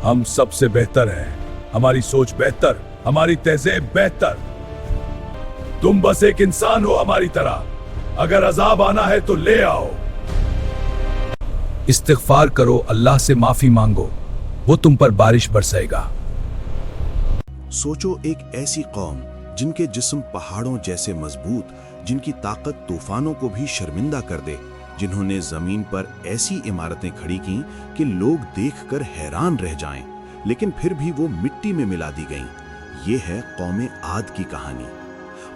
हम सबसे बेहतर हैं, हमारी सोच बेहतर, हमारी तहज़ीब बेहतर। तुम बस एक इंसान हो हमारी तरह, अगर अजाब आना है तो ले आओ। इस्तिग़फ़ार करो, अल्लाह से माफी मांगो, वो तुम पर बारिश बरसाएगा। सोचो एक ऐसी कौम जिनके जिस्म पहाड़ों जैसे मजबूत, जिनकी ताकत तूफानों को भी शर्मिंदा कर दे, जिन्होंने जमीन पर ऐसी इमारतें खड़ी की कि लोग देखकर हैरान रह जाएं, लेकिन फिर भी वो मिट्टी में मिला दी गईं। ये है कौम आद की कहानी।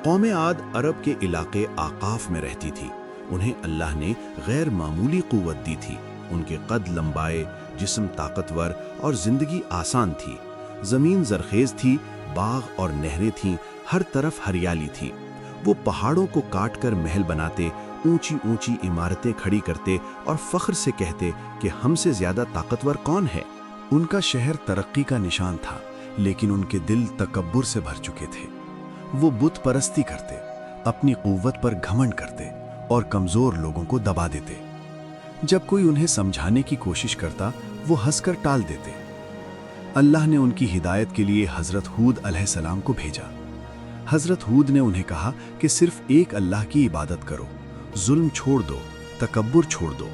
कौम आद अरब के इलाके आकाफ में रहती थी। उन्हें अल्लाह ने गैर मामूली कुव्वत दी थी। उनके कद लंबाए, जिस्म ताकतवर और जिंदगी आसान थी। जमीन जरखेज थी, बाग और नहरें थीं, हर तरफ हरियाली थी। वो पहाड़ों को काट कर महल बनाते, ऊंची ऊंची इमारतें खड़ी करते और फख्र से कहते कि हमसे ज्यादा ताकतवर कौन है। उनका शहर तरक्की का निशान था, लेकिन उनके दिल तकब्बुर से भर चुके थे। वो बुत परस्ती करते, अपनी कुव्वत पर घमंड करते और कमजोर लोगों को दबा देते। जब कोई उन्हें समझाने की कोशिश करता, वो हंसकर टाल देते। अल्लाह ने उनकी हिदायत के लिए हजरत हूद अलैहिस्सलाम को भेजा। हजरत हूद ने उन्हें कहा कि सिर्फ एक अल्लाह की इबादत करो, जुल्म छोड़ दो, तकब्बुर छोड़ दो।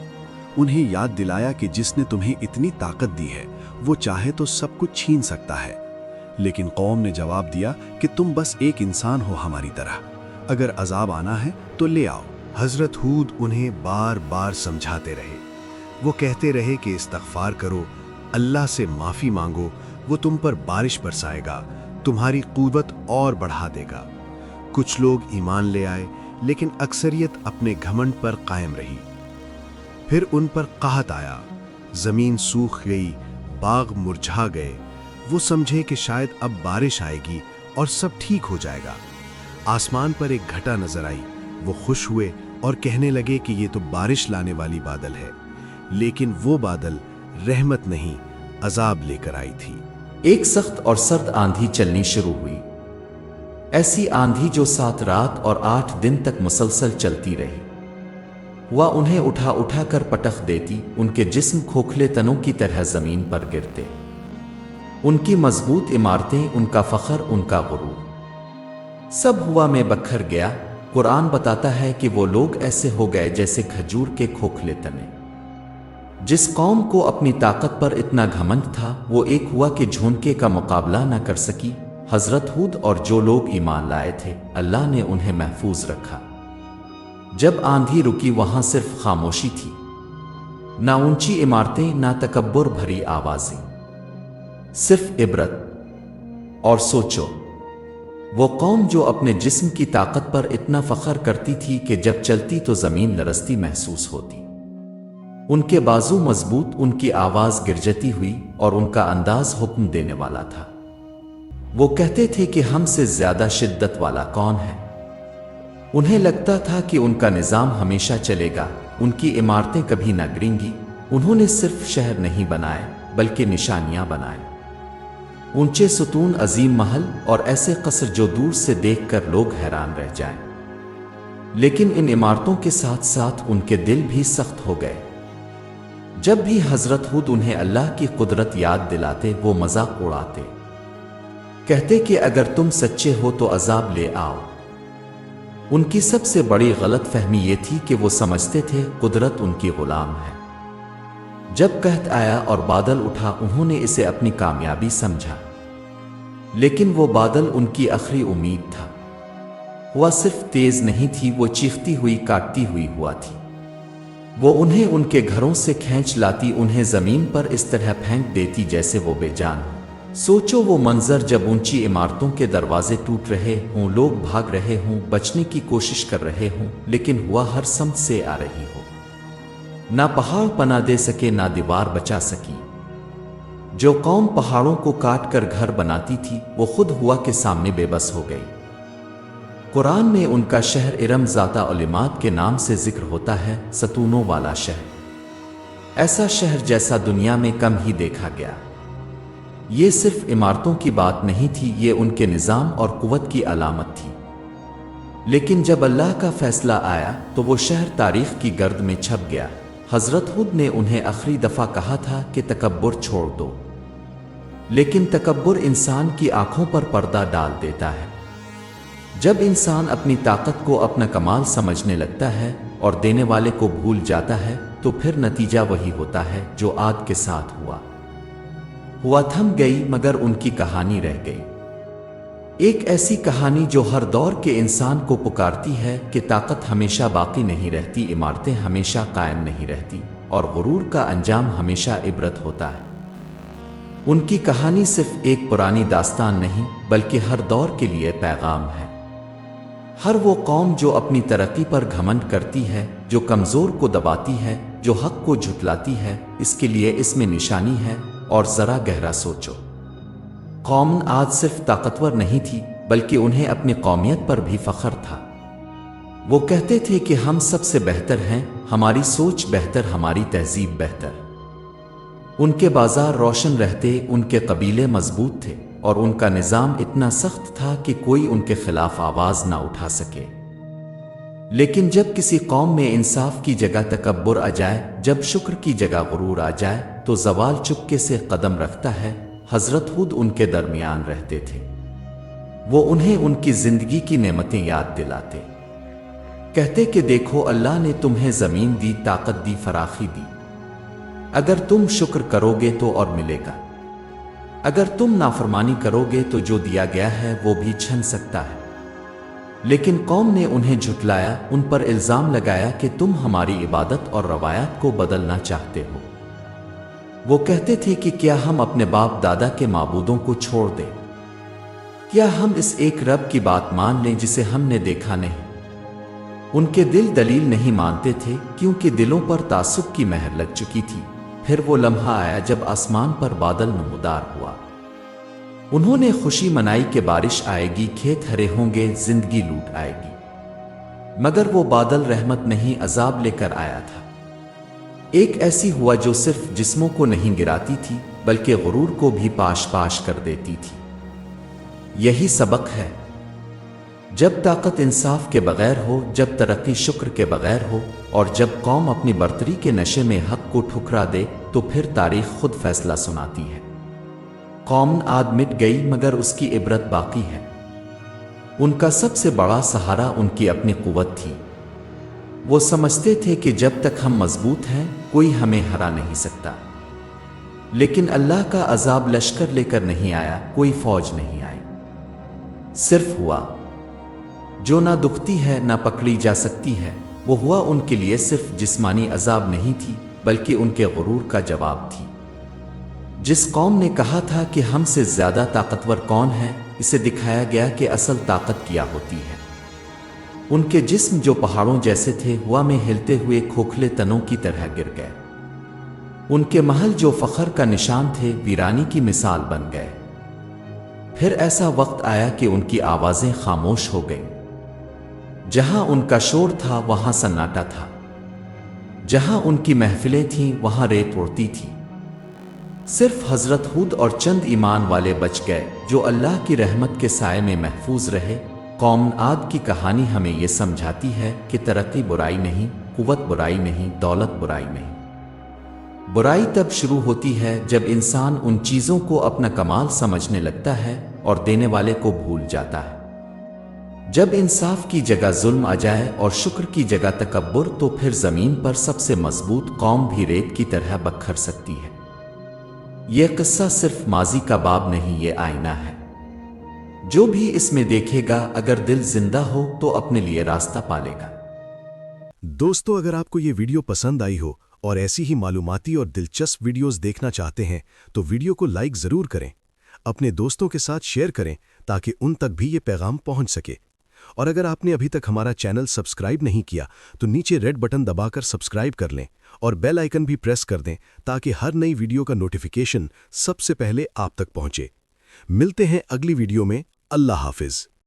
उन्हें याद दिलाया कि जिसने तुम्हें इतनी ताकत दी है, वो चाहे तो सब कुछ छीन सकता है। लेकिन कौम ने जवाब दिया कि तुम बस एक इंसान हो हमारी तरह, अगर अजाब आना है तो ले आओ। हजरत हूद उन्हें बार बार समझाते रहे। वो कहते रहे कि इस्तग़फ़ार करो, अल्लाह से माफ़ी मांगो, वो तुम पर बारिश बरसाएगा, तुम्हारी क़ुव्वत और बढ़ा देगा। कुछ लोग ईमान ले आए, लेकिन अक्सरियत अपने घमंड पर कायम रही। फिर उन पर क़हत आया, ज़मीन सूख गई, बाग मुरझा गए। वो समझे कि शायद अब बारिश आएगी और सब ठीक हो जाएगा। आसमान पर एक घटा नजर आई। वो खुश हुए और कहने लगे कि ये तो बारिश लाने वाली बादल है। लेकिन वो बादल रहमत नहीं, अजाब लेकर आई थी। एक सख्त और सर्द आंधी चलनी शुरू हुई। ऐसी आंधी जो 7 रात और 8 दिन तक मुसलसल चलती रही। वह उन्हें उठा उठा कर पटख देती, उनके जिस्म खोखले तनों की तरह जमीन पर गिरते। उनकी मजबूत इमारतें, उनका फख्र, उनका गुरूर, सब हुआ में बखर गया। कुरान बताता है कि वो लोग ऐसे हो गए जैसे खजूर के खोखले तने। जिस कौम को अपनी ताकत पर इतना घमंड था, वो एक हुआ कि झोंके का मुकाबला न कर सकी। हजरत हूद और जो लोग ईमान लाए थे, अल्लाह ने उन्हें महफूज रखा। जब आंधी रुकी, वहां सिर्फ खामोशी थी, ना ऊंची इमारतें, ना तकब्बुर भरी आवाजें, सिर्फ इबरत। और सोचो, वो कौम जो अपने जिस्म की ताकत पर इतना फख्र करती थी कि जब चलती तो जमीन लरजती महसूस होती। उनके बाजू मजबूत, उनकी आवाज गिरजती हुई और उनका अंदाज हुक्म देने वाला था। वो कहते थे कि हमसे ज्यादा शिद्दत वाला कौन है। उन्हें लगता था कि उनका निजाम हमेशा चलेगा, उनकी इमारतें कभी न गिरेंगी। उन्होंने सिर्फ शहर नहीं बनाए, बल्कि निशानियां बनाए। ऊंचे सुतून, अजीम महल और ऐसे कसर जो दूर से देखकर लोग हैरान रह जाएं। लेकिन इन इमारतों के साथ साथ उनके दिल भी सख्त हो गए। जब भी हजरत हूद उन्हें अल्लाह की कुदरत याद दिलाते, वो मजाक उड़ाते, कहते कि अगर तुम सच्चे हो तो अजाब ले आओ। उनकी सबसे बड़ी गलत फहमी ये थी कि वो समझते थे कुदरत उनकी गुलाम है। जब कहत आया और बादल उठा, उन्होंने इसे अपनी कामयाबी समझा। लेकिन वो बादल उनकी आखिरी उम्मीद था। वह सिर्फ तेज नहीं थी, वो चीखती हुई, काटती हुई हुआ थी। वो उन्हें उनके घरों से खींच लाती, उन्हें जमीन पर इस तरह फेंक देती जैसे वो बेजान हो। सोचो वो मंजर, जब ऊंची इमारतों के दरवाजे टूट रहे हों, लोग भाग रहे हों, बचने की कोशिश कर रहे हों, लेकिन हुआ हर समत से आ रही हो। ना पहाड़ पना दे सके, ना दीवार बचा सकी। जो कौम पहाड़ों को काट कर घर बनाती थी, वो खुद हुआ के सामने बेबस हो गई। कुरान में उनका शहर इरम ज़ाता उलिमात के नाम से जिक्र होता है, सतूनों वाला शहर। ऐसा शहर जैसा दुनिया में कम ही देखा गया। ये सिर्फ इमारतों की बात नहीं थी, ये उनके निज़ाम और कुव्वत की अलामत थी। लेकिन जब अल्लाह का फैसला आया तो वो शहर तारीख की गर्द में छप गया। हजरत हूद ने उन्हें आखिरी दफा कहा था कि तकब्बुर छोड़ दो, लेकिन तकब्बुर इंसान की आंखों पर पर्दा डाल देता है। जब इंसान अपनी ताकत को अपना कमाल समझने लगता है और देने वाले को भूल जाता है तो फिर नतीजा वही होता है जो आद के साथ हुआ थम गई मगर उनकी कहानी रह गई। एक ऐसी कहानी जो हर दौर के इंसान को पुकारती है कि ताकत हमेशा बाकी नहीं रहती, इमारतें हमेशा कायम नहीं रहती और गुरूर का अंजाम हमेशा इबरत होता है। उनकी कहानी सिर्फ एक पुरानी दास्तान नहीं बल्कि हर दौर के लिए पैगाम है। हर वो कौम जो अपनी तरक्की पर घमंड करती है, जो कमज़ोर को दबाती है, जो हक को झुटलाती है, इसके लिए इसमें निशानी है। और ज़रा गहरा सोचो, कौम आज सिर्फ ताकतवर नहीं थी बल्कि उन्हें अपनी कौमियत पर भी फख्र था। वो कहते थे कि हम सबसे बेहतर हैं, हमारी सोच बेहतर, हमारी तहजीब बेहतर। उनके बाजार रोशन रहते, उनके कबीले मजबूत थे और उनका निज़ाम इतना सख्त था कि कोई उनके खिलाफ आवाज़ ना उठा सके। लेकिन जब किसी कौम में इंसाफ की जगह तकब्बुर आ जाए, जब शुक्र की जगह गुरूर आ जाए तो ज़वाल चुपके से कदम रखता है। हज़रत हूद उनके दरमियान रहते थे। वो उन्हें उनकी ज़िंदगी की नेमतें याद दिलाते, कहते कि देखो अल्लाह ने तुम्हें ज़मीन दी, ताकत दी, फराखी दी। अगर तुम शुक्र करोगे तो और मिलेगा, अगर तुम नाफरमानी करोगे तो जो दिया गया है वो भी छन सकता है। लेकिन कौम ने उन्हें झुटलाया, उन पर इल्ज़ाम लगाया कि तुम हमारी इबादत और रवायात को बदलना चाहते हो। वो कहते थे कि क्या हम अपने बाप दादा के माबूदों को छोड़ दें? क्या हम इस एक रब की बात मान लें जिसे हमने देखा नहीं? उनके दिल दलील नहीं मानते थे क्योंकि दिलों पर तासुब की महर लग चुकी थी। फिर वो लम्हा आया जब आसमान पर बादल नमूदार हुआ। उन्होंने खुशी मनाई कि बारिश आएगी, खेत हरे होंगे, जिंदगी लूट आएगी। मगर वो बादल रहमत नहीं, अजाब लेकर आया था। एक ऐसी हुआ जो सिर्फ जिस्मों को नहीं गिराती थी बल्कि गुरूर को भी पाश पाश कर देती थी। यही सबक है, जब ताकत इंसाफ के बगैर हो, जब तरक्की शुक्र के बगैर हो और जब कौम अपनी बर्तरी के नशे में हक को ठुकरा दे तो फिर तारीख खुद फैसला सुनाती है। कौम आद मिट गई मगर उसकी इबरत बाकी है। उनका सबसे बड़ा सहारा उनकी अपनी कुव्वत थी। वो समझते थे कि जब तक हम मजबूत हैं कोई हमें हरा नहीं सकता। लेकिन अल्लाह का अजाब लश्कर लेकर नहीं आया, कोई फौज नहीं आई। सिर्फ हुआ जो ना दुखती है ना पकड़ी जा सकती है। वो हुआ उनके लिए सिर्फ जिस्मानी अजाब नहीं थी बल्कि उनके गुरूर का जवाब थी। जिस कौम ने कहा था कि हमसे ज्यादा ताकतवर कौन है, इसे दिखाया गया कि असल ताकत क्या होती है। उनके जिस्म जो पहाड़ों जैसे थे हवा में हिलते हुए खोखले तनों की तरह गिर गए। उनके महल जो फख्र का निशान थे वीरानी की मिसाल बन गए। फिर ऐसा वक्त आया कि उनकी आवाजें खामोश हो गईं। जहां उनका शोर था वहां सन्नाटा था, जहां उनकी महफिलें थीं वहां रेत उड़ती थी। सिर्फ हजरत हूद और चंद ईमान वाले बच गए जो अल्लाह की रहमत के साए में महफूज रहे। कौम आद की कहानी हमें यह समझाती है कि तरक्की बुराई नहीं, कुव्वत बुराई नहीं, दौलत बुराई नहीं। बुराई तब शुरू होती है जब इंसान उन चीज़ों को अपना कमाल समझने लगता है और देने वाले को भूल जाता है। जब इंसाफ की जगह जुल्म आ जाए और शुक्र की जगह तकब्बुर, तो फिर जमीन पर सबसे मजबूत कौम भी रेत की तरह बखर सकती है। यह किस्सा सिर्फ माजी का बाब नहीं, ये आईना है। जो भी इसमें देखेगा, अगर दिल जिंदा हो तो अपने लिए रास्ता पालेगा। दोस्तों, अगर आपको ये वीडियो पसंद आई हो और ऐसी ही मालूमाती और दिलचस्प वीडियोस देखना चाहते हैं तो वीडियो को लाइक जरूर करें, अपने दोस्तों के साथ शेयर करें ताकि उन तक भी ये पैगाम पहुंच सके। और अगर आपने अभी तक हमारा चैनल सब्सक्राइब नहीं किया तो नीचे रेड बटन दबाकर सब्सक्राइब कर लें और बेल आइकन भी प्रेस कर दें ताकि हर नई वीडियो का नोटिफिकेशन सबसे पहले आप तक पहुंचे। मिलते हैं अगली वीडियो में। अल्लाह हाफिज।